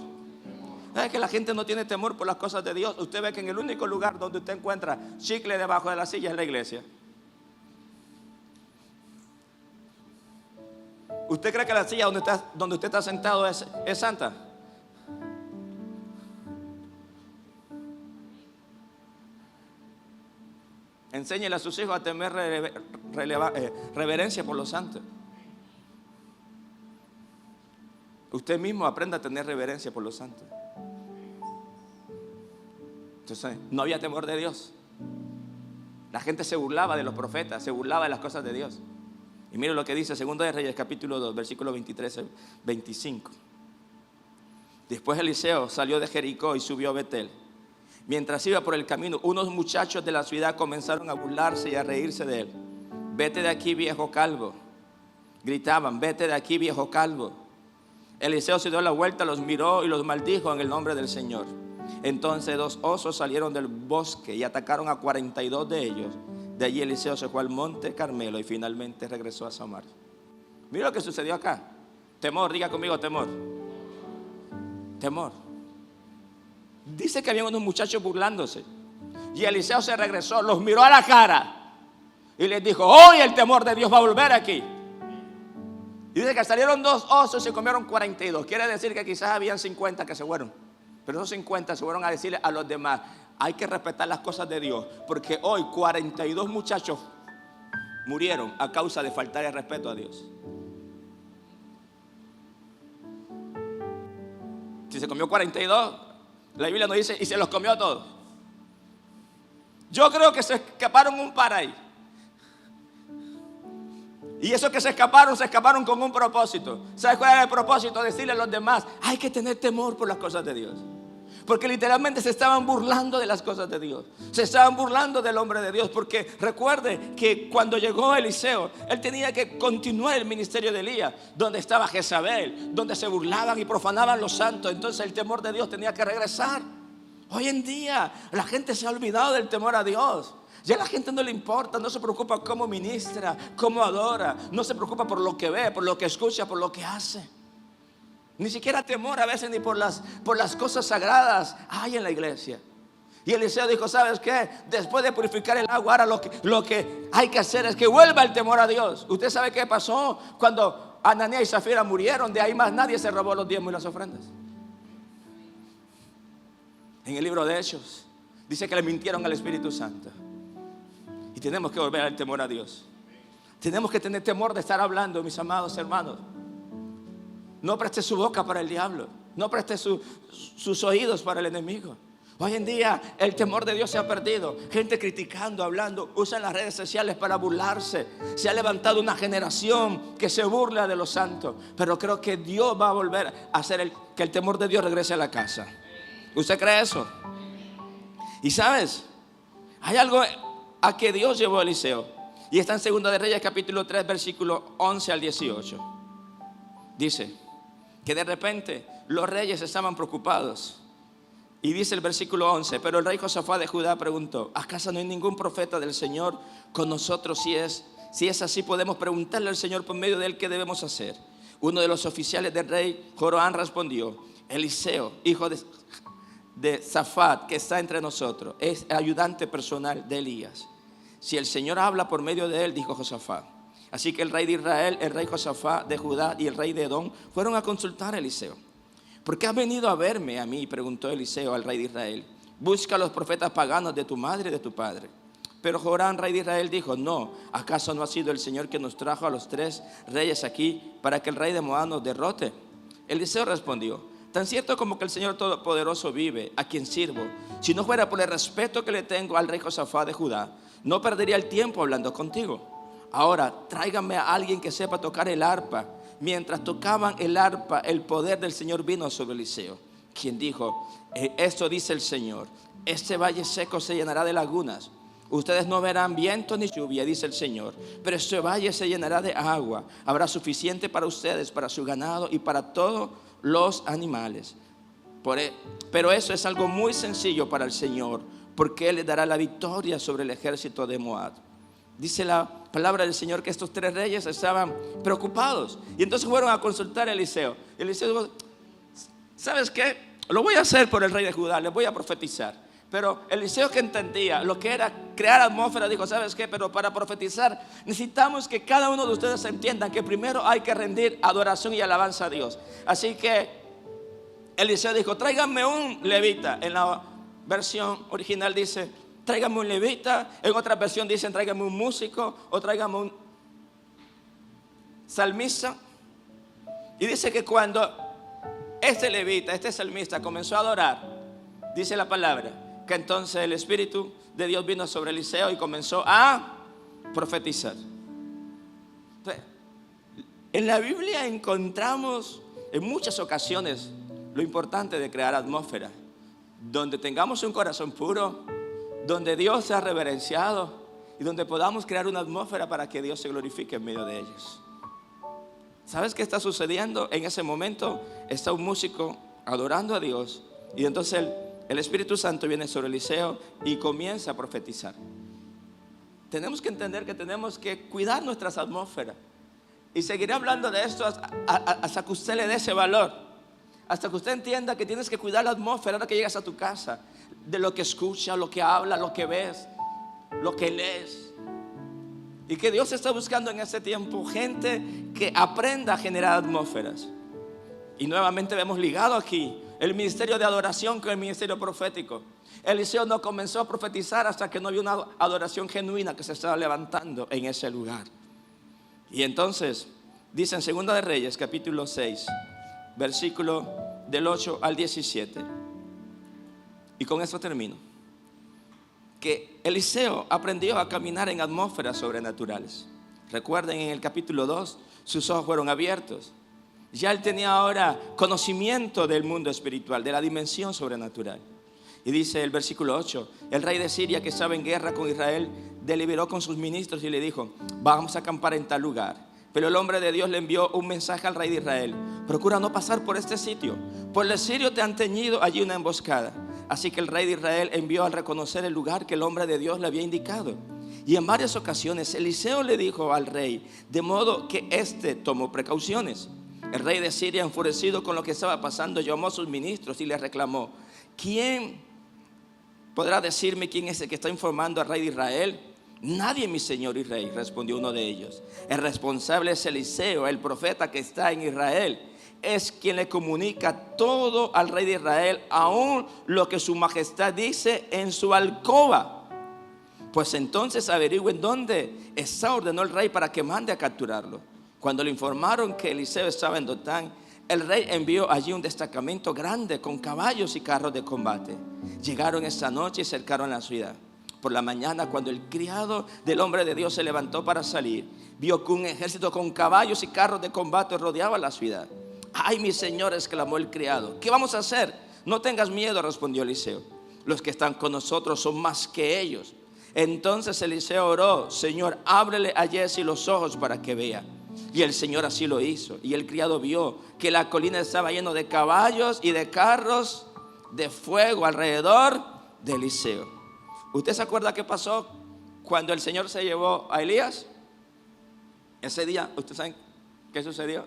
¿Sabe que la gente no tiene temor por las cosas de Dios? Usted ve que en el único lugar donde usted encuentra chicle debajo de la silla es la iglesia. ¿Usted cree que la silla donde usted está sentado es santa? Enséñele a sus hijos a tener reverencia por los santos. Usted mismo aprenda a tener reverencia por los santos. Entonces, no había temor de Dios. La gente se burlaba de los profetas, se burlaba de las cosas de Dios. Y mire lo que dice 2 de Reyes capítulo 2, versículo 23 al 25. Después Eliseo salió de Jericó y subió a Betel. Mientras iba por el camino, unos muchachos de la ciudad comenzaron a burlarse y a reírse de él. Vete de aquí, viejo calvo. Gritaban: vete de aquí, viejo calvo. Eliseo se dio la vuelta, los miró y los maldijo en el nombre del Señor. Entonces 2 osos salieron del bosque y atacaron a 42 de ellos. De allí Eliseo se fue al monte Carmelo y finalmente regresó a Samaria. Mira lo que sucedió acá. Temor, diga conmigo: temor. Temor. Dice que había unos muchachos burlándose. Y Eliseo se regresó, los miró a la cara y les dijo: hoy el temor de Dios va a volver aquí. Y dice que salieron 2 osos y se comieron 42. Quiere decir que quizás habían 50 que se fueron. Pero esos 50 se fueron a decirle a los demás: hay que respetar las cosas de Dios, porque hoy 42 muchachos murieron a causa de faltar el respeto a Dios. Si se comió 42, la Biblia nos dice: y se los comió a todos. Yo creo que se escaparon un par ahí. Y esos que se escaparon con un propósito. ¿Sabes cuál era el propósito? Decirle a los demás: hay que tener temor por las cosas de Dios. Porque literalmente se estaban burlando de las cosas de Dios. Se estaban burlando del hombre de Dios. Porque recuerde que cuando llegó Eliseo, él tenía que continuar el ministerio de Elías, donde estaba Jezabel, donde se burlaban y profanaban los santos. Entonces el temor de Dios tenía que regresar. Hoy en día la gente se ha olvidado del temor a Dios. Ya a la gente no le importa, no se preocupa cómo ministra, cómo adora. No se preocupa por lo que ve, por lo que escucha, por lo que hace. Ni siquiera temor a veces ni por las cosas sagradas hay en la iglesia. Y Eliseo dijo: ¿sabes qué? Después de purificar el agua, ahora lo que hay que hacer es que vuelva el temor a Dios. ¿Usted sabe qué pasó cuando Ananías y Zafira murieron? De ahí más nadie se robó los diezmos y las ofrendas. En el libro de Hechos dice que le mintieron al Espíritu Santo. Y tenemos que volver al temor a Dios. Tenemos que tener temor de estar hablando, mis amados hermanos. No preste su boca para el diablo. No preste sus oídos para el enemigo. Hoy en día el temor de Dios se ha perdido. Gente criticando, hablando, usan las redes sociales para burlarse. Se ha levantado una generación que se burla de los santos. Pero creo que Dios va a volver a hacer que el temor de Dios regrese a la casa. ¿Usted cree eso? Y sabes, hay algo a que Dios llevó a Eliseo. Y está en 2 de Reyes capítulo 3 versículo 11 al 18. Dice que de repente los reyes estaban preocupados. Y dice el versículo 11: pero el rey Josafat de Judá preguntó: ¿acaso no hay ningún profeta del Señor con nosotros? Si es así, podemos preguntarle al Señor por medio de él qué debemos hacer. Uno de los oficiales del rey Joram respondió: Eliseo, hijo de Safat, que está entre nosotros, es ayudante personal de Elías. Si el Señor habla por medio de él, dijo Josafat. Así que el rey de Israel, el rey Josafat de Judá y el rey de Edom fueron a consultar a Eliseo. ¿Por qué has venido a verme a mí?, preguntó Eliseo al rey de Israel. Busca a los profetas paganos de tu madre y de tu padre. Pero Joram, rey de Israel, dijo: no, ¿acaso no ha sido el Señor que nos trajo a los 3 reyes aquí para que el rey de Moab nos derrote? Eliseo respondió: tan cierto como que el Señor Todopoderoso vive, a quien sirvo, si no fuera por el respeto que le tengo al rey Josafat de Judá, no perdería el tiempo hablando contigo. Ahora tráigame a alguien que sepa tocar el arpa. Mientras tocaban el arpa, el poder del Señor vino sobre Eliseo, quien dijo: esto dice el Señor, este valle seco se llenará de lagunas. Ustedes no verán viento ni lluvia, dice el Señor, pero este valle se llenará de agua. Habrá suficiente para ustedes, para su ganado y para todos los animales. Pero eso es algo muy sencillo para el Señor, porque Él le dará la victoria sobre el ejército de Moab. Dice la palabra del Señor que estos 3 reyes estaban preocupados. Y entonces fueron a consultar a Eliseo. Y Eliseo dijo: ¿sabes qué? Lo voy a hacer por el rey de Judá, les voy a profetizar. Pero Eliseo, que entendía lo que era crear atmósfera, dijo: ¿sabes qué? Pero para profetizar necesitamos que cada uno de ustedes entiendan que primero hay que rendir adoración y alabanza a Dios. Así que Eliseo dijo: tráiganme un levita. En la versión original dice: tráigame un levita. En otra versión dicen: tráigame un músico, o tráigame un salmista. Y dice que cuando este levita, este salmista comenzó a adorar, dice la palabra que entonces el Espíritu de Dios vino sobre Eliseo y comenzó a profetizar. Entonces, en la Biblia encontramos en muchas ocasiones lo importante de crear atmósfera donde tengamos un corazón puro, donde Dios sea reverenciado y donde podamos crear una atmósfera para que Dios se glorifique en medio de ellos. ¿Sabes qué está sucediendo? En ese momento está un músico adorando a Dios y entonces el Espíritu Santo viene sobre Eliseo y comienza a profetizar. Tenemos que entender que tenemos que cuidar nuestras atmósferas y seguiré hablando de esto hasta que usted le dé ese valor, hasta que usted entienda que tienes que cuidar la atmósfera ahora que llegas a tu casa, de lo que escuchas, lo que hablas, lo que ves, lo que lees. Y que Dios está buscando en este tiempo gente que aprenda a generar atmósferas. Y nuevamente vemos ligado aquí el ministerio de adoración con el ministerio profético. Eliseo no comenzó a profetizar hasta que no había una adoración genuina que se estaba levantando en ese lugar. Y entonces dice en 2 de Reyes capítulo 6 versículo del 8 al 17, y con esto termino, que Eliseo aprendió a caminar en atmósferas sobrenaturales. Recuerden, en el capítulo 2 sus ojos fueron abiertos. Ya él tenía ahora conocimiento del mundo espiritual, de la dimensión sobrenatural. Y dice el versículo 8: el rey de Siria, que estaba en guerra con Israel, deliberó con sus ministros y le dijo: vamos a acampar en tal lugar. Pero el hombre de Dios le envió un mensaje al rey de Israel: procura no pasar por este sitio, por el sirio te han teñido allí una emboscada. Así que el rey de Israel envió al reconocer el lugar que el hombre de Dios le había indicado. Y en varias ocasiones Eliseo le dijo al rey, de modo que éste tomó precauciones. El rey de Siria, enfurecido con lo que estaba pasando, llamó a sus ministros y les reclamó: ¿quién podrá decirme quién es el que está informando al rey de Israel? Nadie, mi señor y rey, respondió uno de ellos. El responsable es Eliseo, el profeta que está en Israel. Es quien le comunica todo al rey de Israel, aún lo que su majestad dice en su alcoba. Pues entonces averigüen dónde está, ordenó el rey, para que mande a capturarlo. Cuando le informaron que Eliseo estaba en Dotán, el rey envió allí un destacamento grande con caballos y carros de combate. Llegaron esa noche y cercaron la ciudad. Por la mañana, cuando el criado del hombre de Dios se levantó para salir, vio que un ejército con caballos y carros de combate rodeaba la ciudad. ¡Ay, mi señor!, exclamó el criado. ¿Qué vamos a hacer? No tengas miedo, respondió Eliseo. Los que están con nosotros son más que ellos. Entonces Eliseo oró: Señor, ábrele a Giezi los ojos para que vea. Y el Señor así lo hizo. Y el criado vio que la colina estaba llena de caballos y de carros de fuego alrededor de Eliseo. ¿Usted se acuerda qué pasó cuando el Señor se llevó a Elías? Ese día, ¿ustedes saben qué sucedió?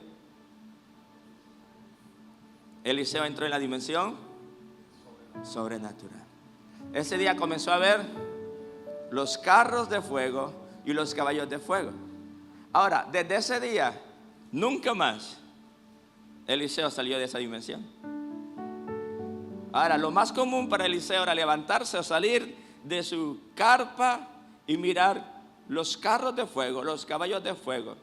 Eliseo entró en la dimensión sobrenatural. Ese día comenzó a ver los carros de fuego y los caballos de fuego. Ahora, desde ese día, nunca más Eliseo salió de esa dimensión. Ahora, lo más común para Eliseo era levantarse o salir de su carpa y mirar los carros de fuego, los caballos de fuego.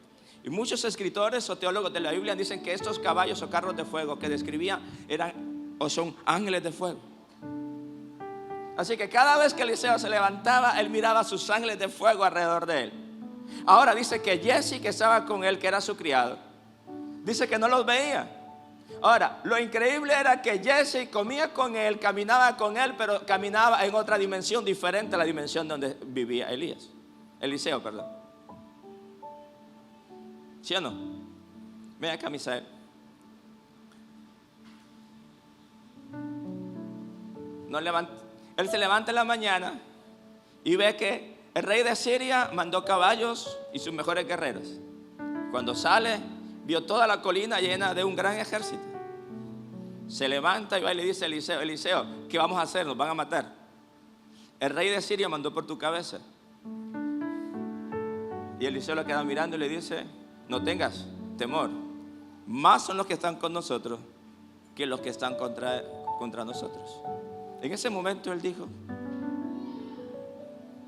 Y muchos escritores o teólogos de la Biblia dicen que estos caballos o carros de fuego que describían eran o son ángeles de fuego. Así que cada vez que Eliseo se levantaba, él miraba sus ángeles de fuego alrededor de él. Ahora dice que Giezi, que estaba con él, que era su criado, dice que no los veía. Ahora, lo increíble era que Giezi comía con él, caminaba con él, pero caminaba en otra dimensión diferente a la dimensión donde vivía Eliseo, perdón. ¿Sí o no? Ven acá, Misael. Él se levanta en la mañana y ve que el rey de Siria mandó caballos y sus mejores guerreros. Cuando sale, vio toda la colina llena de un gran ejército. Se levanta y va y le dice a Eliseo: Eliseo, ¿qué vamos a hacer? Nos van a matar. El rey de Siria mandó por tu cabeza. Y Eliseo lo queda mirando y le dice: no tengas temor. Más son los que están con nosotros que los que están contra nosotros. En ese momento él dijo,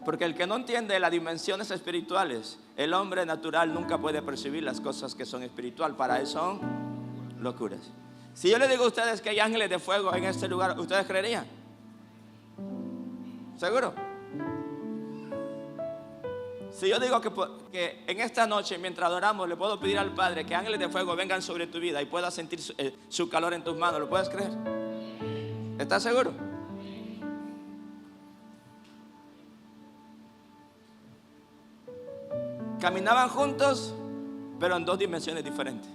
porque el que no entiende las dimensiones espirituales, el hombre natural nunca puede percibir las cosas que son espiritual. Para él son locuras. Si yo le digo a ustedes que hay ángeles de fuego en este lugar, ¿ustedes creerían? ¿Seguro? Si yo digo que en esta noche, mientras adoramos, le puedo pedir al Padre que ángeles de fuego vengan sobre tu vida y puedas sentir su calor en tus manos, ¿lo puedes creer? ¿Estás seguro? Caminaban juntos, pero en dos dimensiones diferentes.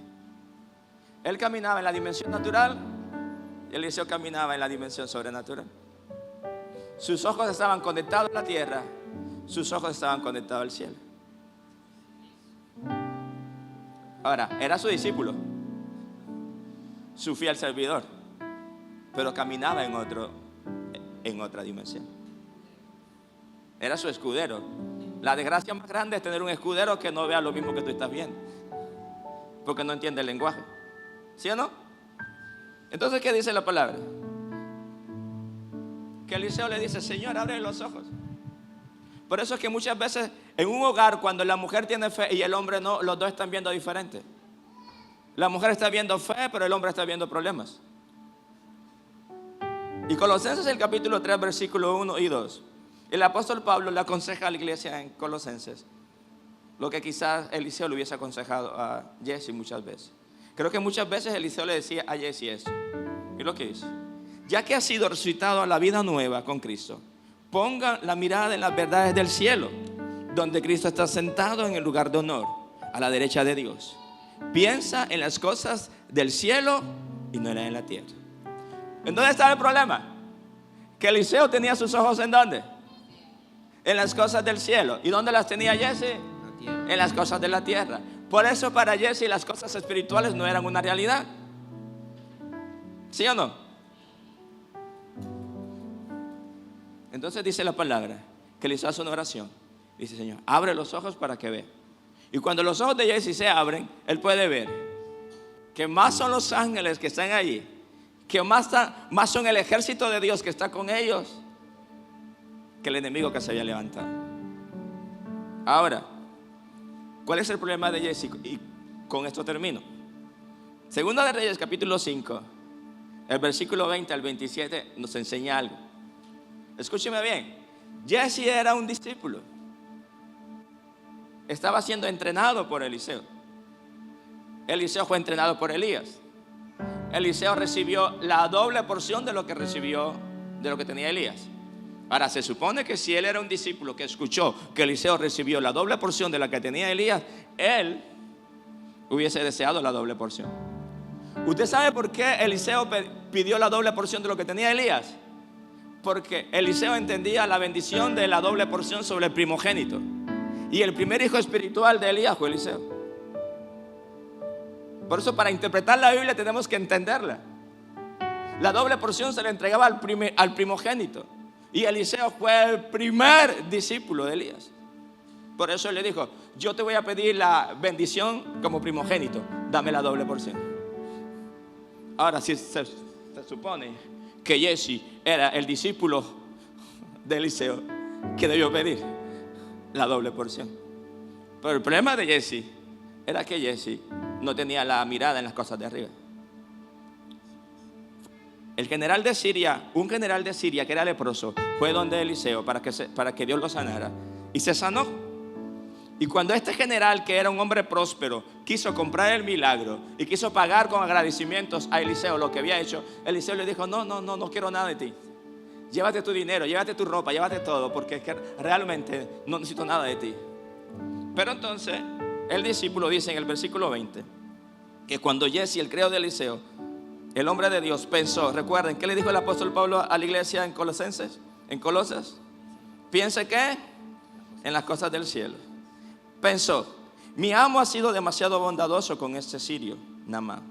Él caminaba en la dimensión natural y Eliseo caminaba en la dimensión sobrenatural. Sus ojos estaban conectados a la tierra, sus ojos estaban conectados al cielo. Ahora, era su discípulo, su fiel servidor, pero caminaba en otra dimensión. Era su escudero. La desgracia más grande es tener un escudero que no vea lo mismo que tú estás viendo, porque no entiende el lenguaje. ¿Sí o no? Entonces, ¿qué dice la palabra? Que Eliseo le dice: Señor, abre los ojos. Por eso es que muchas veces en un hogar, cuando la mujer tiene fe y el hombre no, los dos están viendo diferente. La mujer está viendo fe, pero el hombre está viendo problemas. Y Colosenses, el capítulo 3, versículo 1 y 2. El apóstol Pablo le aconseja a la iglesia en Colosenses lo que quizás Eliseo le hubiese aconsejado a Giezi muchas veces. Creo que muchas veces Eliseo le decía a Giezi eso. ¿Y lo que hizo? Ya que ha sido resucitado a la vida nueva con Cristo, ponga la mirada en las verdades del cielo, donde Cristo está sentado en el lugar de honor, a la derecha de Dios. Piensa en las cosas del cielo y no en la tierra. ¿En dónde estaba el problema? Que Eliseo tenía sus ojos ¿en dónde? En las cosas del cielo. ¿Y dónde las tenía Giezi? En las cosas de la tierra. Por eso para Giezi las cosas espirituales no eran una realidad. ¿Sí o no? Entonces dice la palabra que Eliseo hace una oración. Dice: Señor, abre los ojos para que vea. Y cuando los ojos de Giezi se abren, él puede ver que más son los ángeles que están allí, que más son el ejército de Dios que está con ellos, que el enemigo que se había levantado. Ahora, ¿cuál es el problema de Giezi? Y con esto termino. Segunda de Reyes, capítulo 5, el versículo 20 al 27 nos enseña algo. Escúcheme bien. Jesse era un discípulo. Estaba siendo entrenado por Eliseo. Eliseo fue entrenado por Elías. Eliseo recibió la doble porción de lo que recibió, de lo que tenía Elías. Ahora, se supone que si él era un discípulo que escuchó que Eliseo recibió la doble porción de la que tenía Elías, él hubiese deseado la doble porción. ¿Usted sabe por qué Eliseo pidió la doble porción de lo que tenía Elías? Porque Eliseo entendía la bendición de la doble porción sobre el primogénito. Y el primer hijo espiritual de Elías fue Eliseo. Por eso, para interpretar la Biblia tenemos que entenderla. La doble porción se le entregaba al primogénito. Y Eliseo fue el primer discípulo de Elías. Por eso él le dijo: yo te voy a pedir la bendición como primogénito, dame la doble porción. Ahora, si se supone que Jesse era el discípulo de Eliseo, ¿qué debió pedir? La doble porción. Pero el problema de Jesse era que Jesse no tenía la mirada en las cosas de arriba. El general de Siria, un general de Siria que era leproso, fue donde Eliseo para que Dios lo sanara, y se sanó. Y cuando este general, que era un hombre próspero, quiso comprar el milagro y quiso pagar con agradecimientos a Eliseo lo que había hecho, Eliseo le dijo: no quiero nada de ti. Llévate tu dinero, llévate tu ropa, llévate todo, porque es que realmente no necesito nada de ti. Pero entonces el discípulo dice en el versículo 20 que cuando Jesse, el criado de Eliseo, el hombre de Dios, pensó, recuerden, ¿qué le dijo el apóstol Pablo a la iglesia en Colosenses? En Colosas. Piense que en las cosas del cielo. Pensó: mi amo ha sido demasiado bondadoso con este sirio, Naamán,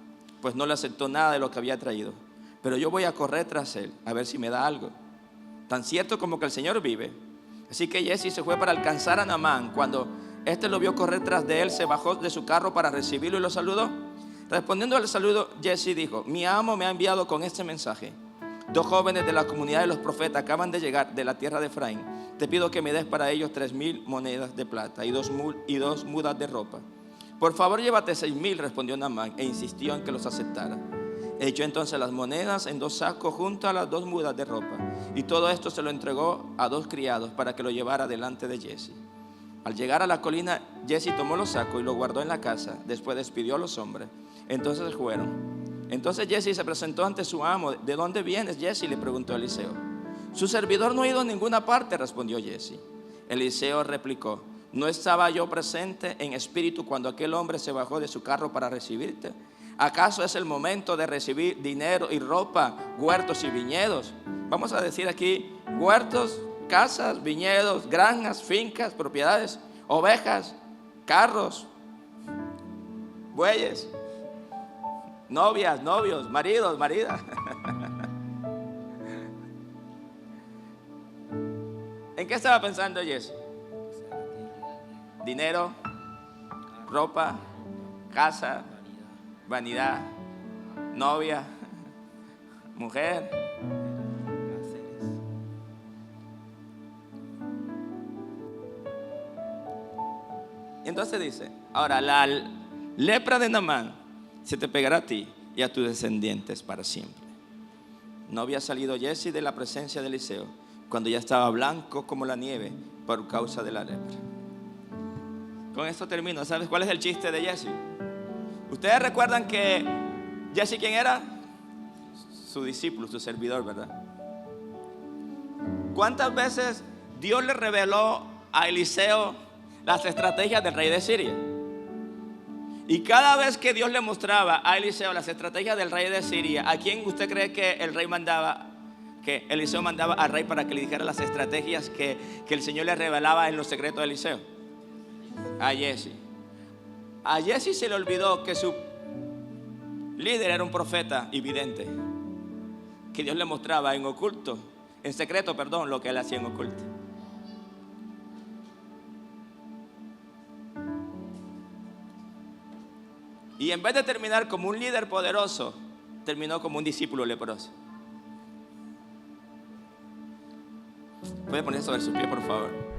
pues no le aceptó nada de lo que había traído. Pero yo voy a correr tras él, a ver si me da algo. Tan cierto como que el Señor vive. Así que Jesse se fue para alcanzar a Naamán. Cuando éste lo vio correr tras de él, se bajó de su carro para recibirlo y lo saludó. Respondiendo al saludo, Jesse dijo: mi amo me ha enviado con este mensaje. 2 jóvenes de la comunidad de los profetas acaban de llegar de la tierra de Efraín. Te pido que me des para ellos 3,000 monedas de plata y dos mudas de ropa. Por favor, llévate 6,000, respondió Naamán, e insistió en que los aceptara. Echó entonces las monedas en 2 sacos junto a las 2 mudas de ropa, y todo esto se lo entregó a 2 criados para que lo llevara delante de Jesse. Al llegar a la colina, Jesse tomó los sacos y los guardó en la casa. Después despidió a los hombres. Entonces fueron. Entonces Jesse se presentó ante su amo. ¿De dónde vienes, Jesse?, le preguntó Eliseo. Su servidor no ha ido a ninguna parte, respondió Jesse. Eliseo replicó: ¿no estaba yo presente en espíritu cuando aquel hombre se bajó de su carro para recibirte? ¿Acaso es el momento de recibir dinero y ropa, huertos y viñedos? Vamos a decir aquí: huertos, casas, viñedos, granjas, fincas, propiedades, ovejas, carros, bueyes, novias, novios, maridos, maridas. ¿En qué estaba pensando Jesse? Dinero, ropa, casa, vanidad, novia, mujer. Entonces dice: ahora la lepra de Naamán se te pegará a ti y a tus descendientes para siempre. No había salido Jesse de la presencia de Eliseo cuando ya estaba blanco como la nieve por causa de la lepra. Con esto termino. ¿Sabes cuál es el chiste de Jesse? Ustedes recuerdan que Jesse, ¿quién era? Su discípulo, su servidor, ¿verdad? ¿Cuántas veces Dios le reveló a Eliseo las estrategias del rey de Siria? Y cada vez que Dios le mostraba a Eliseo las estrategias del rey de Siria, ¿a quién usted cree que el rey mandaba? Que Eliseo mandaba al rey para que le dijera las estrategias que el Señor le revelaba en los secretos de Eliseo. A Jesse. A Jesse se le olvidó que su líder era un profeta y vidente, que Dios le mostraba en oculto, en secreto, perdón, lo que él hacía en oculto. Y en vez de terminar como un líder poderoso, terminó como un discípulo leproso. ¿Puede ponerse sobre sus pies, por favor?